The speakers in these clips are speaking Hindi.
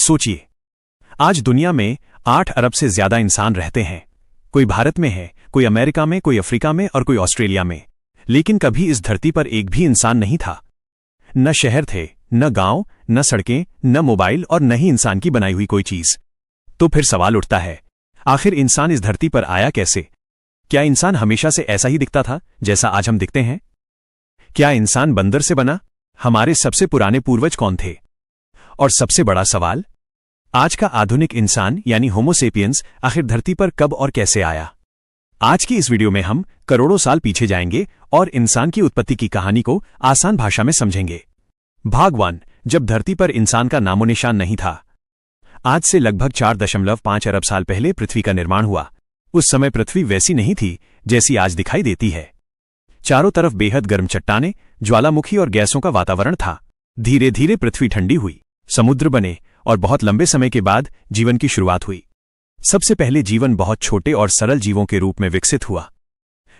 सोचिए, आज दुनिया में 8 अरब से ज्यादा इंसान रहते हैं। कोई भारत में है, कोई अमेरिका में, कोई अफ्रीका में और कोई ऑस्ट्रेलिया में। लेकिन कभी इस धरती पर एक भी इंसान नहीं था। न शहर थे, न गांव, न सड़कें, न मोबाइल और न ही इंसान की बनाई हुई कोई चीज। तो फिर सवाल उठता है, आखिर इंसान इस धरती पर आया कैसे? क्या इंसान हमेशा से ऐसा ही दिखता था जैसा आज हम दिखते हैं? क्या इंसान बंदर से बना? हमारे सबसे पुराने पूर्वज कौन थे? और सबसे बड़ा सवाल, आज का आधुनिक इंसान यानी होमो सेपियंस आखिर धरती पर कब और कैसे आया? आज की इस वीडियो में हम करोड़ों साल पीछे जाएंगे और इंसान की उत्पत्ति की कहानी को आसान भाषा में समझेंगे। भाग 1, जब धरती पर इंसान का नामोनिशान नहीं था। आज से लगभग 4.5 अरब साल पहले पृथ्वी का निर्माण हुआ। उस समय पृथ्वी वैसी नहीं थी जैसी आज दिखाई देती है। चारों तरफ बेहद गर्म चट्टानें, ज्वालामुखी और गैसों का वातावरण था। धीरे धीरे पृथ्वी ठंडी हुई, समुद्र बने और बहुत लंबे समय के बाद जीवन की शुरुआत हुई। सबसे पहले जीवन बहुत छोटे और सरल जीवों के रूप में विकसित हुआ।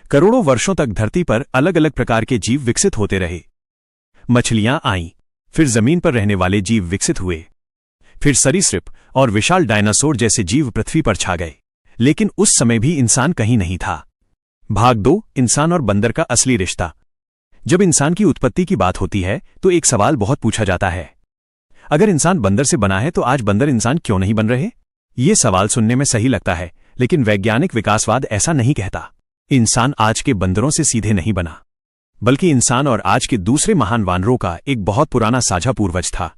करोड़ों वर्षों तक धरती पर अलग अलग प्रकार के जीव विकसित होते रहे। मछलियां आईं, फिर जमीन पर रहने वाले जीव विकसित हुए, फिर सरीसृप और विशाल डायनासोर जैसे जीव पृथ्वी पर छा गए। लेकिन उस समय भी इंसान कहीं नहीं था। भाग 2, इंसान और बंदर का असली रिश्ता। जब इंसान की उत्पत्ति की बात होती है तो एक सवाल बहुत पूछा जाता है, अगर इंसान बंदर से बना है तो आज बंदर इंसान क्यों नहीं बन रहे? ये सवाल सुनने में सही लगता है, लेकिन वैज्ञानिक विकासवाद ऐसा नहीं कहता। इंसान आज के बंदरों से सीधे नहीं बना, बल्कि इंसान और आज के दूसरे महान वानरों का एक बहुत पुराना साझा पूर्वज था।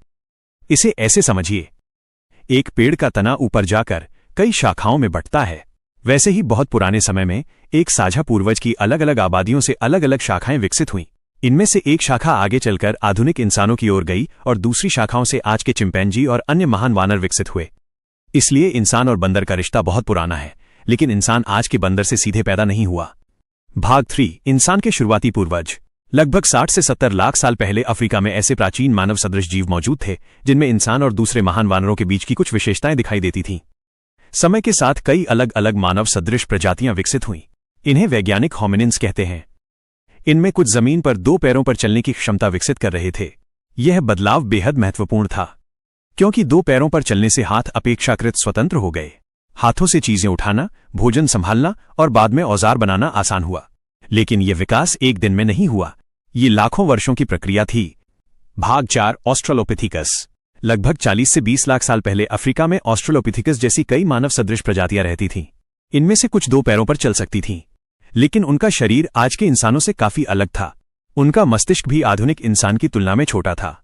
इसे ऐसे समझिए, एक पेड़ का तना ऊपर जाकर कई शाखाओं में बंटता है। वैसे ही बहुत पुराने समय में एक साझा पूर्वज की अलग अलग आबादियों से अलग अलग शाखाएं विकसित हुईं। इनमें से एक शाखा आगे चलकर आधुनिक इंसानों की ओर गई और दूसरी शाखाओं से आज के चिंपैंजी और अन्य महान वानर विकसित हुए। इसलिए इंसान और बंदर का रिश्ता बहुत पुराना है, लेकिन इंसान आज के बंदर से सीधे पैदा नहीं हुआ। भाग 3, इंसान के शुरुआती पूर्वज। लगभग 60 से 70 लाख साल पहले अफ्रीका में ऐसे प्राचीन मानव सदृश जीव मौजूद थे जिनमें इंसान और दूसरे महान वानरों के बीच की कुछ विशेषताएं दिखाई देती थीं। समय के साथ कई अलग अलग मानव सदृश प्रजातियां विकसित हुईं। इन्हें वैज्ञानिक होमिनिन्स कहते हैं। इनमें कुछ जमीन पर 2 पैरों पर चलने की क्षमता विकसित कर रहे थे। यह बदलाव बेहद महत्वपूर्ण था, क्योंकि 2 पैरों पर चलने से हाथ अपेक्षाकृत स्वतंत्र हो गए। हाथों से चीजें उठाना, भोजन संभालना और बाद में औजार बनाना आसान हुआ। लेकिन यह विकास एक दिन में नहीं हुआ, ये लाखों वर्षों की प्रक्रिया थी। भाग 4, ऑस्ट्रलोपिथिकस। लगभग 40 से 20 लाख साल पहले अफ्रीका में ऑस्ट्रलोपिथिकस जैसी कई मानव सदृश प्रजातियां रहती थीं। इनमें से कुछ 2 पैरों पर चल सकती थीं, लेकिन उनका शरीर आज के इंसानों से काफी अलग था। उनका मस्तिष्क भी आधुनिक इंसान की तुलना में छोटा था।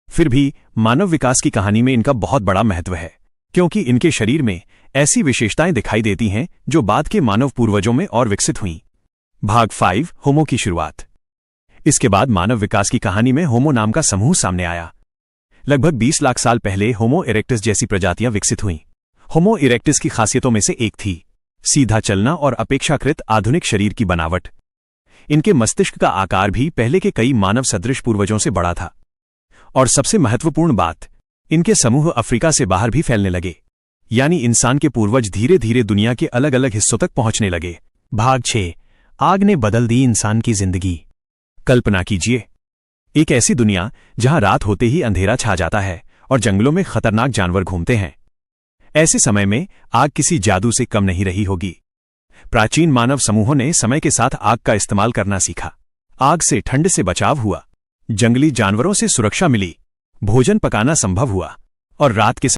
फिर भी मानव विकास की कहानी में इनका बहुत बड़ा महत्व है, क्योंकि इनके शरीर में ऐसी विशेषताएं दिखाई देती हैं जो बाद के मानव पूर्वजों में और विकसित हुईं। भाग 5, होमो की शुरुआत। इसके बाद मानव विकास की कहानी में होमो नाम का समूह सामने आया। लगभग 20 लाख साल पहले होमो इरेक्टस जैसी प्रजातियां विकसित हुईं। होमो इरेक्टस की खासियतों में से एक थी सीधा चलना और अपेक्षाकृत आधुनिक शरीर की बनावट। इनके मस्तिष्क का आकार भी पहले के कई मानव सदृश पूर्वजों से बड़ा था। और सबसे महत्वपूर्ण बात, इनके समूह अफ्रीका से बाहर भी फैलने लगे, यानी इंसान के पूर्वज धीरे धीरे दुनिया के अलग अलग हिस्सों तक पहुंचने लगे। भाग 6, आग ने बदल दी इंसान की जिंदगी। कल्पना कीजिए, एक ऐसी दुनिया जहां रात होते ही अंधेरा छा जाता है और जंगलों में खतरनाक जानवर घूमते हैं। ऐसे समय में आग किसी जादू से कम नहीं रही होगी। प्राचीन मानव समूहों ने समय के साथ आग का इस्तेमाल करना सीखा। आग से ठंड से बचाव हुआ, जंगली जानवरों से सुरक्षा मिली, भोजन पकाना संभव हुआ और रात के